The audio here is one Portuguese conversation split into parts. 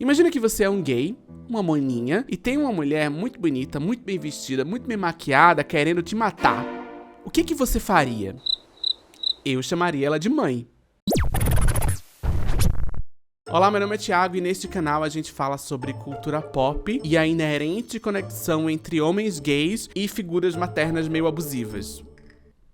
Imagina que você é um gay, uma maninha, e tem uma mulher muito bonita, muito bem vestida, muito bem maquiada, querendo te matar. O que você faria? Eu chamaria ela de mãe. Olá, meu nome é Thiago e neste canal a gente fala sobre cultura pop e a inerente conexão entre homens gays e figuras maternas meio abusivas.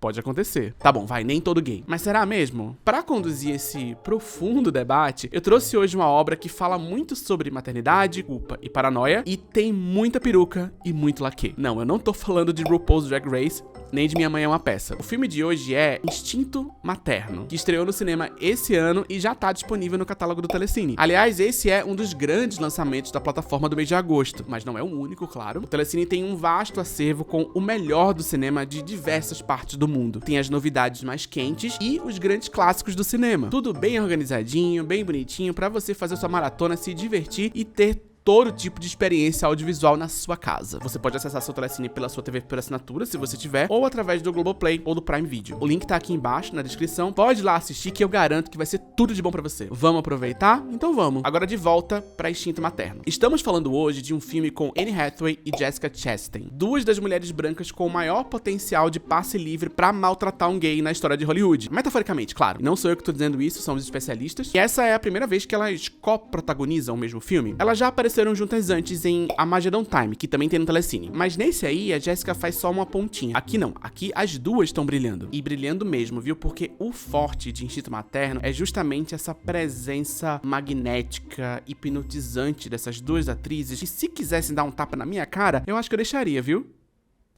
Pode acontecer. Tá bom, vai, nem todo gay. Mas será mesmo? Para conduzir esse profundo debate, eu trouxe hoje uma obra que fala muito sobre maternidade, culpa e paranoia, e tem muita peruca e muito laquê. Não, eu não tô falando de RuPaul's Drag Race, nem de Minha Mãe é uma Peça. O filme de hoje é Instinto Materno, que estreou no cinema esse ano e já tá disponível no catálogo do Telecine. Aliás, esse é um dos grandes lançamentos da plataforma do mês de agosto, mas não é o único, claro. O Telecine tem um vasto acervo com o melhor do cinema de diversas partes do mundo. Tem as novidades mais quentes e os grandes clássicos do cinema. Tudo bem organizadinho, bem bonitinho, pra você fazer sua maratona, se divertir e ter todo tipo de experiência audiovisual na sua casa. Você pode acessar seu Telecine pela sua TV por assinatura, se você tiver, ou através do Globoplay ou do Prime Video. O link tá aqui embaixo na descrição. Pode ir lá assistir que eu garanto que vai ser tudo de bom pra você. Vamos aproveitar? Então vamos. Agora de volta pra Instinto Materno. Estamos falando hoje de um filme com Anne Hathaway e Jessica Chastain, duas das mulheres brancas com o maior potencial de passe livre pra maltratar um gay na história de Hollywood. Metaforicamente, claro. Não sou eu que tô dizendo isso, são os especialistas. E essa é a primeira vez que elas co-protagonizam o mesmo filme. Elas já apareceram juntas antes em Armageddon Time, que também tem no Telecine. Mas nesse aí, a Jessica faz só uma pontinha. Aqui não. Aqui as duas estão brilhando. E brilhando mesmo, viu? Porque o forte de Instinto Materno é justamente essa presença magnética, hipnotizante dessas duas atrizes, que se quisessem dar um tapa na minha cara, eu acho que eu deixaria, viu?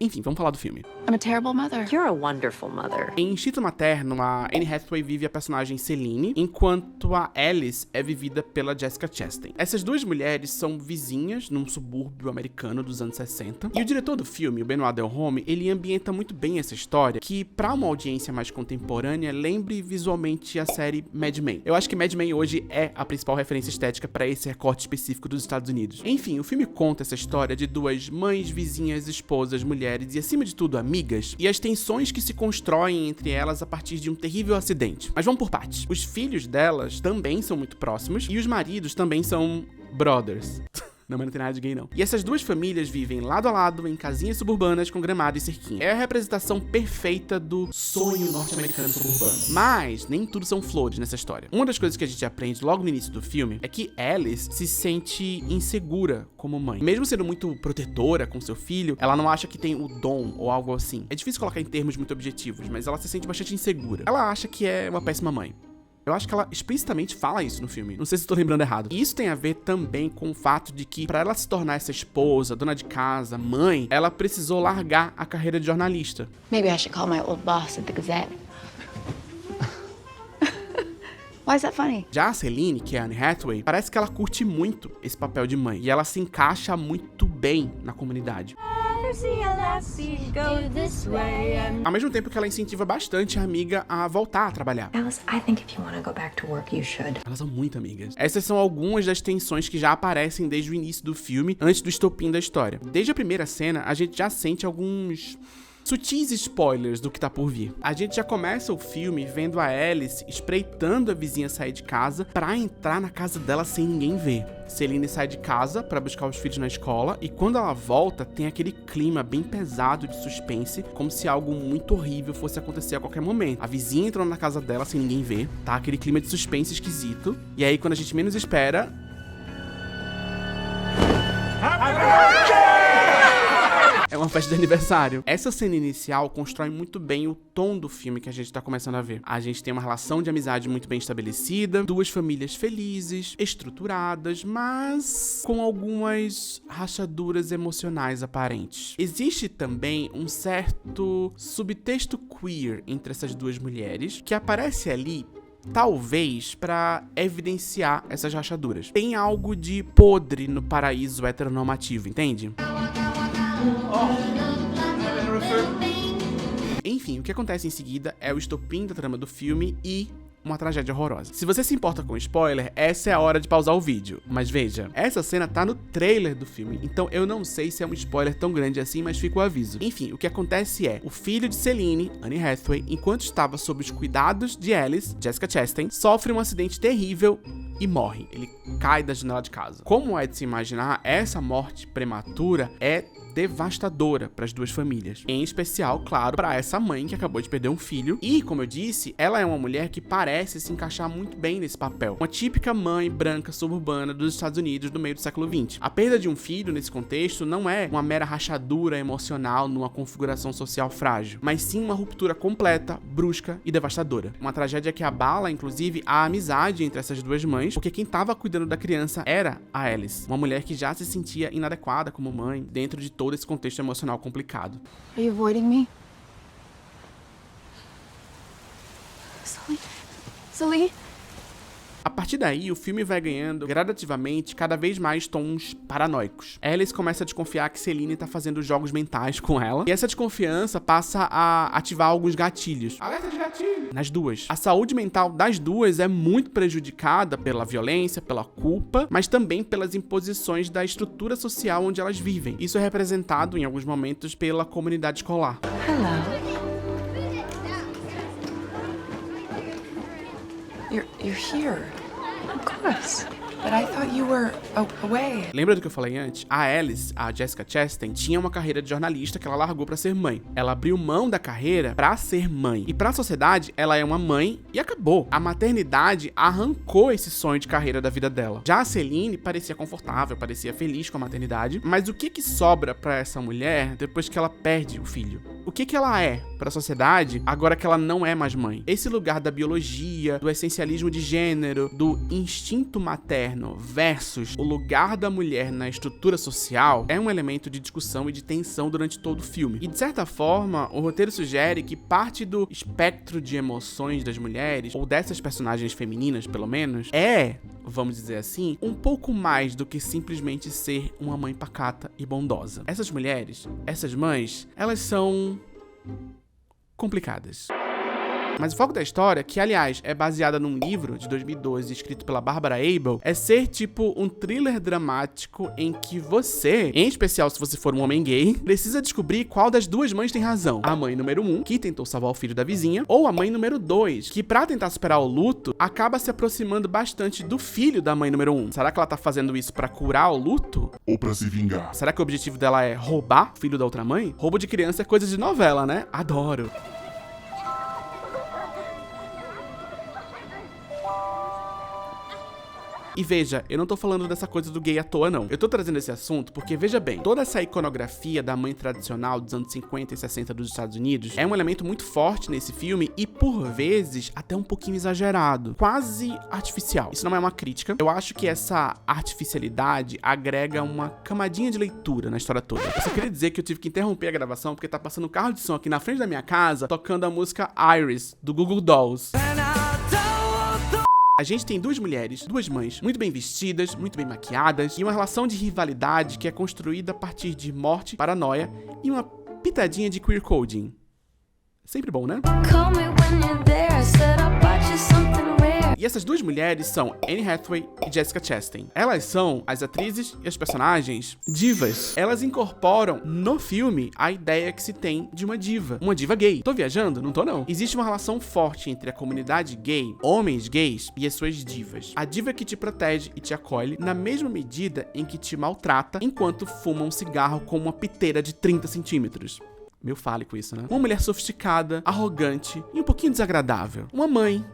Enfim, vamos falar do filme. I'm a terrible mother. You're a wonderful mother. Em Instinto Materno, a Anne Hathaway vive a personagem Celine, enquanto a Alice é vivida pela Jessica Chastain. Essas duas mulheres são vizinhas num subúrbio americano dos anos 60. E o diretor do filme, o Benoit Delhomme, ele ambienta muito bem essa história, que pra uma audiência mais contemporânea, lembre visualmente a série Mad Men. Eu acho que Mad Men hoje é a principal referência estética pra esse recorte específico dos Estados Unidos. Enfim, o filme conta essa história de duas mães, vizinhas, esposas, mulheres e, acima de tudo, amigas, e as tensões que se constroem entre elas a partir de um terrível acidente. Mas vamos por partes. Os filhos delas também são muito próximos, e os maridos também são brothers. Não, mas não tem nada de gay, não. E essas duas famílias vivem lado a lado em casinhas suburbanas com gramado e cerquinha. É a representação perfeita do sonho norte-americano suburbano. Mas nem tudo são flores nessa história. Uma das coisas que a gente aprende logo no início do filme é que Alice se sente insegura como mãe. Mesmo sendo muito protetora com seu filho, ela não acha que tem o dom ou algo assim. É difícil colocar em termos muito objetivos, mas ela se sente bastante insegura. Ela acha que é uma péssima mãe. Eu acho que ela explicitamente fala isso no filme. Não sei se estou lembrando errado. E isso tem a ver também com o fato de que, para ela se tornar essa esposa, dona de casa, mãe, ela precisou largar a carreira de jornalista. Maybe I should call my old boss at the Gazette. Why is that funny? Já a Celine, que é a Anne Hathaway, parece que ela curte muito esse papel de mãe. E ela se encaixa muito bem na comunidade. Ao mesmo tempo que ela incentiva bastante a amiga a voltar a trabalhar. Alice, I think if you want to go back to work, you should. Elas são muito amigas. Essas são algumas das tensões que já aparecem desde o início do filme, antes do estopim da história. Desde a primeira cena, a gente já sente alguns sutis spoilers do que tá por vir. A gente já começa o filme vendo a Alice espreitando a vizinha sair de casa pra entrar na casa dela sem ninguém ver. Celine sai de casa pra buscar os filhos na escola e quando ela volta tem aquele clima bem pesado de suspense, como se algo muito horrível fosse acontecer a qualquer momento. A vizinha entrando na casa dela sem ninguém ver, tá aquele clima de suspense esquisito. E aí quando a gente menos espera... é uma festa de aniversário. Essa cena inicial constrói muito bem o tom do filme que a gente tá começando a ver. A gente tem uma relação de amizade muito bem estabelecida, duas famílias felizes, estruturadas, mas com algumas rachaduras emocionais aparentes. Existe também um certo subtexto queer entre essas duas mulheres, que aparece ali talvez pra evidenciar essas rachaduras. Tem algo de podre no paraíso heteronormativo, entende? Enfim, o que acontece em seguida é o estopim da trama do filme e uma tragédia horrorosa. Se você se importa com spoiler, essa é a hora de pausar o vídeo. Mas veja, essa cena tá no trailer do filme, então eu não sei se é um spoiler tão grande assim, mas fica o aviso. Enfim, o que acontece é, o filho de Celine, Anne Hathaway, enquanto estava sob os cuidados de Alice, Jessica Chastain, sofre um acidente terrível e morre. Ele cai da janela de casa. Como é de se imaginar, essa morte prematura é devastadora para as duas famílias. Em especial, claro, para essa mãe que acabou de perder um filho. E, como eu disse, ela é uma mulher que parece se encaixar muito bem nesse papel. Uma típica mãe branca suburbana dos Estados Unidos do meio do século XX. A perda de um filho, nesse contexto, não é uma mera rachadura emocional numa configuração social frágil, mas sim uma ruptura completa, brusca e devastadora. Uma tragédia que abala, inclusive, a amizade entre essas duas mães, porque quem estava cuidando da criança era a Alice, uma mulher que já se sentia inadequada como mãe dentro de todo esse contexto emocional complicado. Are you avoiding me? Sully? A partir daí, o filme vai ganhando gradativamente cada vez mais tons paranoicos. Alice começa a desconfiar que Celine tá fazendo jogos mentais com ela, e essa desconfiança passa a ativar alguns gatilhos. Alerta de gatilho! Nas duas. A saúde mental das duas é muito prejudicada pela violência, pela culpa, mas também pelas imposições da estrutura social onde elas vivem. Isso é representado, em alguns momentos, pela comunidade escolar. Hello. You're here. Of course. But I thought you were away. Lembra do que eu falei antes? A Alice, a Jessica Chastain, tinha uma carreira de jornalista que ela largou pra ser mãe. Ela abriu mão da carreira pra ser mãe. E pra sociedade, ela é uma mãe e acabou. A maternidade arrancou esse sonho de carreira da vida dela. Já a Celine parecia confortável, parecia feliz com a maternidade. Mas o que sobra pra essa mulher depois que ela perde o filho? O que ela é pra sociedade agora que ela não é mais mãe? Esse lugar da biologia, do essencialismo de gênero, do instinto materno versus o lugar da mulher na estrutura social é um elemento de discussão e de tensão durante todo o filme. E de certa forma, o roteiro sugere que parte do espectro de emoções das mulheres, ou dessas personagens femininas pelo menos, vamos dizer assim, um pouco mais do que simplesmente ser uma mãe pacata e bondosa. Essas mulheres, essas mães, elas são complicadas. Mas o foco da história, que aliás é baseada num livro de 2012 escrito pela Barbara Abel, é ser tipo um thriller dramático em que você, em especial se você for um homem gay, precisa descobrir qual das duas mães tem razão. A mãe número 1, que tentou salvar o filho da vizinha, ou a mãe número 2, que pra tentar superar o luto, acaba se aproximando bastante do filho da mãe número 1. Será que ela tá fazendo isso pra curar o luto? Ou pra se vingar? Será que o objetivo dela é roubar o filho da outra mãe? Roubo de criança é coisa de novela, né? Adoro. E veja, eu não tô falando dessa coisa do gay à toa, não. Eu tô trazendo esse assunto porque, veja bem, toda essa iconografia da mãe tradicional dos anos 50 e 60 dos Estados Unidos é um elemento muito forte nesse filme e, por vezes, até um pouquinho exagerado. Quase artificial. Isso não é uma crítica. Eu acho que essa artificialidade agrega uma camadinha de leitura na história toda. Eu só queria dizer que eu tive que interromper a gravação porque tá passando um carro de som aqui na frente da minha casa tocando a música Iris, do Google Dolls. A gente tem duas mulheres, duas mães, muito bem vestidas, muito bem maquiadas, e uma relação de rivalidade que é construída a partir de morte, paranoia e uma pitadinha de queer coding. Sempre bom, né? E essas duas mulheres são Anne Hathaway e Jessica Chastain. Elas são as atrizes e as personagens divas. Elas incorporam no filme a ideia que se tem de uma diva gay. Tô viajando? Não tô não. Existe uma relação forte entre a comunidade gay, homens gays e as suas divas. A diva que te protege e te acolhe na mesma medida em que te maltrata enquanto fuma um cigarro com uma piteira de 30 centímetros. Meio fálico isso, né? Uma mulher sofisticada, arrogante e um pouquinho desagradável. Uma mãe.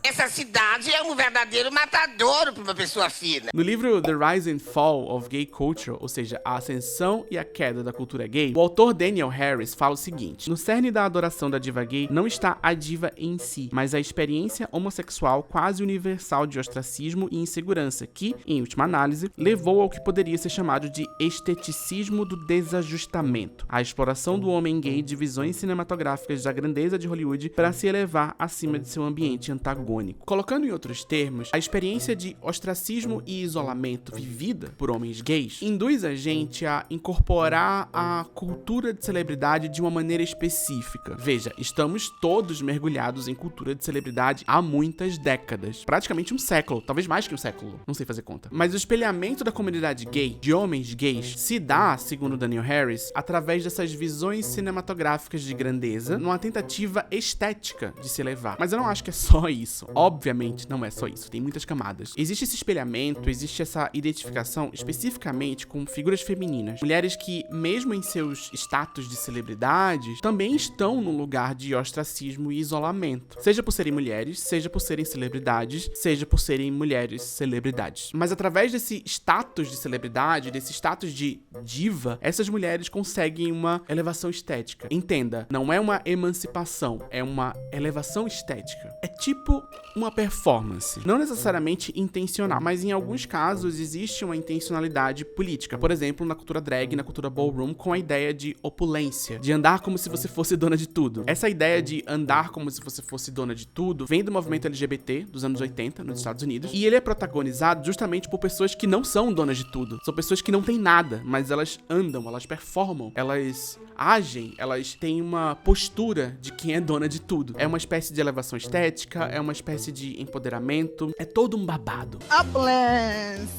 Essa cidade é um verdadeiro matadouro para uma pessoa fina. No livro The Rise and Fall of Gay Culture, ou seja, a ascensão e a queda da cultura gay, o autor Daniel Harris fala o seguinte: no cerne da adoração da diva gay não está a diva em si, mas a experiência homossexual quase universal de ostracismo e insegurança que, em última análise, levou ao que poderia ser chamado de esteticismo do desajustamento, a exploração do homem gay de visões cinematográficas da grandeza de Hollywood para se elevar acima de seu ambiente antagônico. Colocando em outros termos, a experiência de ostracismo e isolamento vivida por homens gays induz a gente a incorporar a cultura de celebridade de uma maneira específica. Veja, estamos todos mergulhados em cultura de celebridade há muitas décadas, praticamente um século, talvez mais que um século, não sei fazer conta. Mas o espelhamento da comunidade gay, de homens gays, se dá, segundo Daniel Harris, através dessas visões cinematográficas de grandeza, numa tentativa estética de se elevar. Mas eu não acho que é só isso. Obviamente não é só isso, tem muitas camadas. Existe esse espelhamento, existe essa identificação especificamente com figuras femininas. Mulheres que, mesmo em seus status de celebridades, também estão num lugar de ostracismo e isolamento. Seja por serem mulheres, seja por serem celebridades, seja por serem mulheres celebridades. Mas através desse status de celebridade, desse status de diva, essas mulheres conseguem uma elevação estética. Entenda, não é uma emancipação, é uma elevação estética. É tipo uma performance. Não necessariamente intencional, mas em alguns casos existe uma intencionalidade política. Por exemplo, na cultura drag, na cultura ballroom, com a ideia de opulência, de andar como se você fosse dona de tudo. Essa ideia de andar como se você fosse dona de tudo vem do movimento LGBT dos anos 80, nos Estados Unidos, e ele é protagonizado justamente por pessoas que não são donas de tudo. São pessoas que não têm nada, mas elas andam, elas performam, elas agem, elas têm uma postura de quem é dona de tudo. É uma espécie de elevação estética, é uma espécie de empoderamento, é todo um babado. Uplands,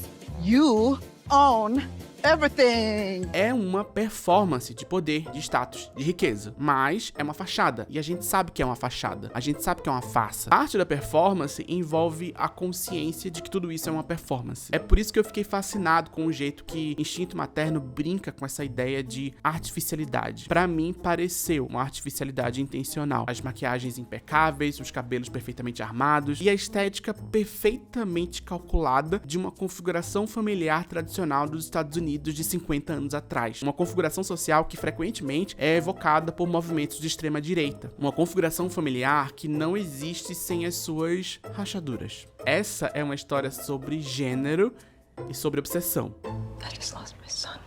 you own everything. É uma performance de poder, de status, de riqueza, mas é uma fachada, e a gente sabe que é uma fachada, a gente sabe que é uma farsa. Parte da performance envolve a consciência de que tudo isso é uma performance. É por isso que eu fiquei fascinado com o jeito que Instinto Materno brinca com essa ideia de artificialidade. Pra mim, pareceu uma artificialidade intencional. As maquiagens impecáveis, os cabelos perfeitamente armados e a estética perfeitamente calculada de uma configuração familiar tradicional dos Estados Unidos de 50 anos atrás. Uma configuração social que frequentemente é evocada por movimentos de extrema direita. Uma configuração familiar que não existe sem as suas rachaduras. Essa é uma história sobre gênero e sobre obsessão. I just lost my son.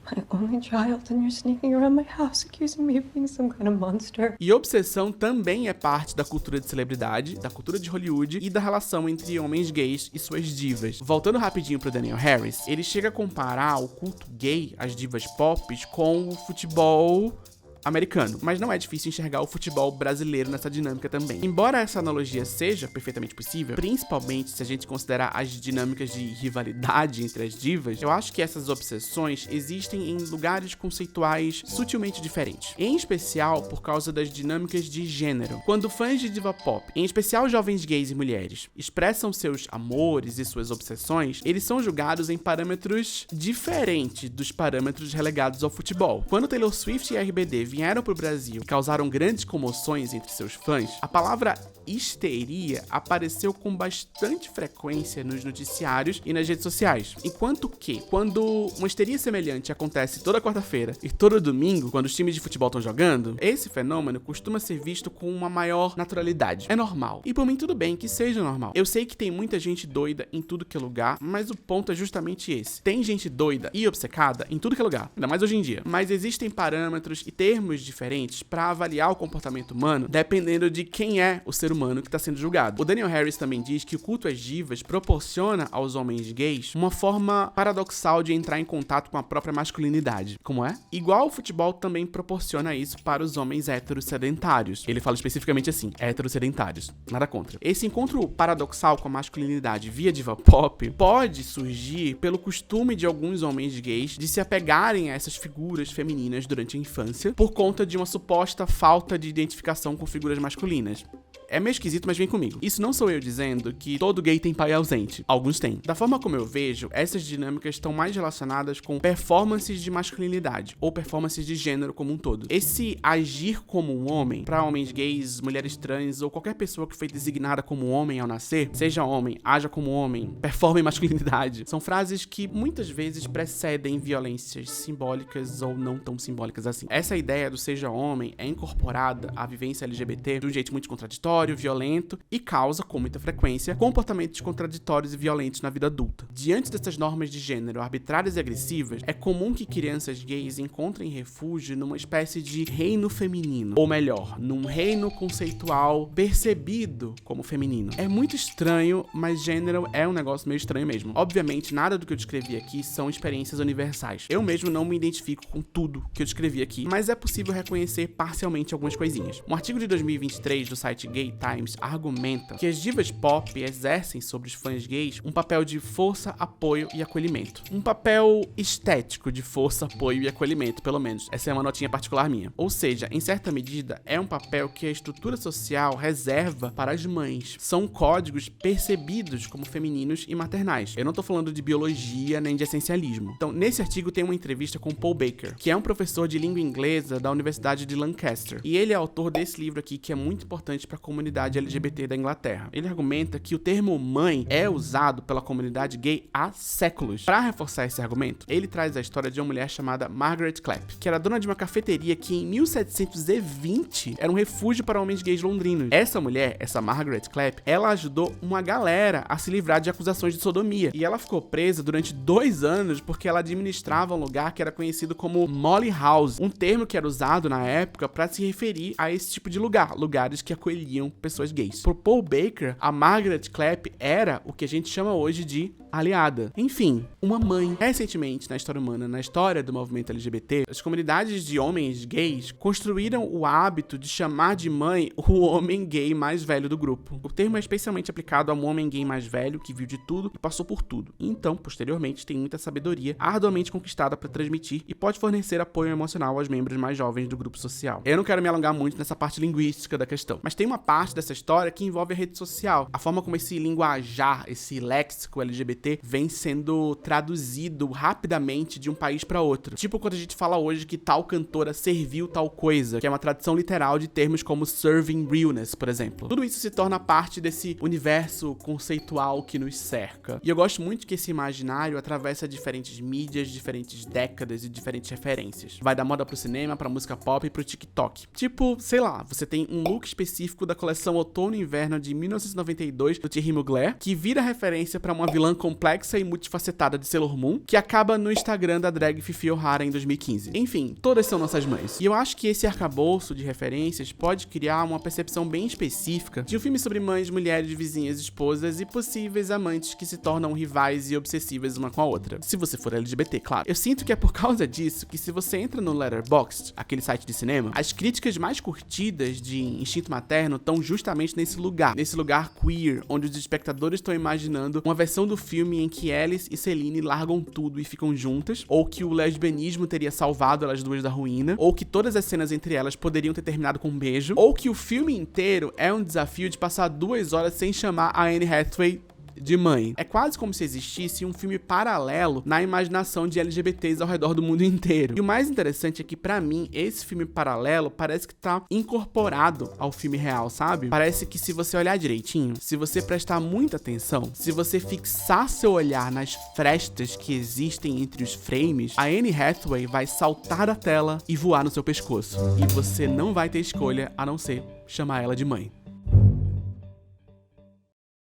My only child, and you're sneaking around my house accusing me of being some kind of monster. E obsessão também é parte da cultura de celebridade, da cultura de Hollywood e da relação entre homens gays e suas divas. Voltando rapidinho pro Daniel Harris, ele chega a comparar o culto gay, as divas pop, com o futebol americano, mas não é difícil enxergar o futebol brasileiro nessa dinâmica também. Embora essa analogia seja perfeitamente possível, principalmente se a gente considerar as dinâmicas de rivalidade entre as divas, eu acho que essas obsessões existem em lugares conceituais sutilmente diferentes, em especial por causa das dinâmicas de gênero. Quando fãs de diva pop, em especial jovens gays e mulheres, expressam seus amores e suas obsessões, eles são julgados em parâmetros diferentes dos parâmetros relegados ao futebol. Quando Taylor Swift e RBD vieram pro Brasil e causaram grandes comoções entre seus fãs, a palavra histeria apareceu com bastante frequência nos noticiários e nas redes sociais. Enquanto que, quando uma histeria semelhante acontece toda quarta-feira e todo domingo, quando os times de futebol estão jogando, esse fenômeno costuma ser visto com uma maior naturalidade. É normal. E por mim tudo bem que seja normal. Eu sei que tem muita gente doida em tudo que é lugar, mas o ponto é justamente esse. Tem gente doida e obcecada em tudo que é lugar, ainda mais hoje em dia. Mas existem parâmetros e termos diferentes para avaliar o comportamento humano dependendo de quem é o ser humano que está sendo julgado. O Daniel Harris também diz que o culto às divas proporciona aos homens gays uma forma paradoxal de entrar em contato com a própria masculinidade. Como é? Igual o futebol também proporciona isso para os homens heterosedentários. Ele fala especificamente assim, heterosedentários. Nada contra. Esse encontro paradoxal com a masculinidade via diva pop pode surgir pelo costume de alguns homens gays de se apegarem a essas figuras femininas durante a infância por conta de uma suposta falta de identificação com figuras masculinas. É meio esquisito, mas vem comigo. Isso não sou eu dizendo que todo gay tem pai ausente. Alguns têm. Da forma como eu vejo, essas dinâmicas estão mais relacionadas com performances de masculinidade ou performances de gênero como um todo. Esse agir como um homem, para homens gays, mulheres trans ou qualquer pessoa que foi designada como homem ao nascer, seja homem, haja como homem, performe masculinidade, são frases que muitas vezes precedem violências simbólicas ou não tão simbólicas assim. Essa ideia do seja homem é incorporada à vivência LGBT de um jeito muito contraditório, violento e causa, com muita frequência, comportamentos contraditórios e violentos na vida adulta. Diante dessas normas de gênero arbitrárias e agressivas, é comum que crianças gays encontrem refúgio numa espécie de reino feminino, ou melhor, num reino conceitual percebido como feminino. É muito estranho, mas gênero é um negócio meio estranho mesmo. Obviamente, nada do que eu descrevi aqui são experiências universais. Eu mesmo não me identifico com tudo que eu descrevi aqui, mas é possível reconhecer parcialmente algumas coisinhas. Um artigo de 2023 do site Gay LA Times argumenta que as divas pop exercem sobre os fãs gays um papel de força, apoio e acolhimento. Um papel estético de força, apoio e acolhimento, pelo menos. Essa é uma notinha particular minha. Ou seja, em certa medida, é um papel que a estrutura social reserva para as mães. São códigos percebidos como femininos e maternais. Eu não tô falando de biologia nem de essencialismo. Então, nesse artigo tem uma entrevista com Paul Baker, que é um professor de língua inglesa da Universidade de Lancaster. E ele é autor desse livro aqui, que é muito importante para a comunidade LGBT da Inglaterra. Ele argumenta que o termo mãe é usado pela comunidade gay há séculos. Para reforçar esse argumento, ele traz a história de uma mulher chamada Margaret Clapp, que era dona de uma cafeteria que em 1720 era um refúgio para homens gays londrinos. Essa mulher, essa Margaret Clapp, ela ajudou uma galera a se livrar de acusações de sodomia. E ela ficou presa durante 2 anos porque ela administrava um lugar que era conhecido como Molly House, um termo que era usado na época para se referir a esse tipo de lugares que acolhiam pessoas gays. Por Paul Baker, a Margaret Clapp era o que a gente chama hoje de aliada. Enfim, uma mãe. Recentemente, na história humana, na história do movimento LGBT, as comunidades de homens gays construíram o hábito de chamar de mãe o homem gay mais velho do grupo. O termo é especialmente aplicado a um homem gay mais velho que viu de tudo e passou por tudo. E então, posteriormente, tem muita sabedoria arduamente conquistada para transmitir e pode fornecer apoio emocional aos membros mais jovens do grupo social. Eu não quero me alongar muito nessa parte linguística da questão, mas tem uma parte dessa história que envolve a rede social. A forma como esse linguajar, esse léxico LGBT vem sendo traduzido rapidamente de um país para outro. Tipo quando a gente fala hoje que tal cantora serviu tal coisa, que é uma tradução literal de termos como serving realness, por exemplo. Tudo isso se torna parte desse universo conceitual que nos cerca. E eu gosto muito que esse imaginário atravessa diferentes mídias, diferentes décadas e diferentes referências. Vai da moda pro cinema, pra música pop e pro TikTok. Tipo, sei lá, você tem um look específico da coleção Outono e Inverno de 1992 do Thierry Mugler, que vira referência pra uma vilã complexa e multifacetada de Sailor Moon, que acaba no Instagram da drag Fifi O'Hara em 2015. Enfim, todas são nossas mães. E eu acho que esse arcabouço de referências pode criar uma percepção bem específica de um filme sobre mães, mulheres, vizinhas, esposas e possíveis amantes que se tornam rivais e obsessivas uma com a outra. Se você for LGBT, claro. Eu sinto que é por causa disso que se você entra no Letterboxd, aquele site de cinema, as críticas mais curtidas de Instinto Materno estão justamente nesse lugar queer, onde os espectadores estão imaginando uma versão do filme em que Alice e Celine largam tudo e ficam juntas, ou que o lesbianismo teria salvado elas duas da ruína, ou que todas as cenas entre elas poderiam ter terminado com um beijo, ou que o filme inteiro é um desafio de passar 2 horas sem chamar a Anne Hathaway de mãe. É quase como se existisse um filme paralelo na imaginação de LGBTs ao redor do mundo inteiro. E o mais interessante é que, pra mim, esse filme paralelo parece que tá incorporado ao filme real, sabe? Parece que se você olhar direitinho, se você prestar muita atenção, se você fixar seu olhar nas frestas que existem entre os frames, a Anne Hathaway vai saltar da tela e voar no seu pescoço. E você não vai ter escolha a não ser chamar ela de mãe.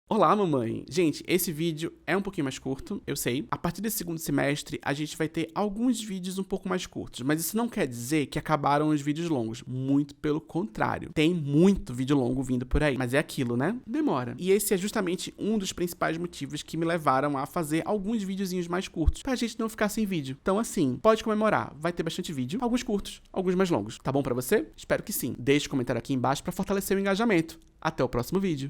Olá, mamãe! Gente, esse vídeo é um pouquinho mais curto, eu sei. A partir desse segundo semestre, a gente vai ter alguns vídeos um pouco mais curtos, mas isso não quer dizer que acabaram os vídeos longos. Muito pelo contrário. Tem muito vídeo longo vindo por aí, mas é aquilo, né? Demora. E esse é justamente um dos principais motivos que me levaram a fazer alguns videozinhos mais curtos, pra gente não ficar sem vídeo. Então, assim, pode comemorar. Vai ter bastante vídeo, alguns curtos, alguns mais longos. Tá bom pra você? Espero que sim. Deixe um comentário aqui embaixo pra fortalecer o engajamento. Até o próximo vídeo.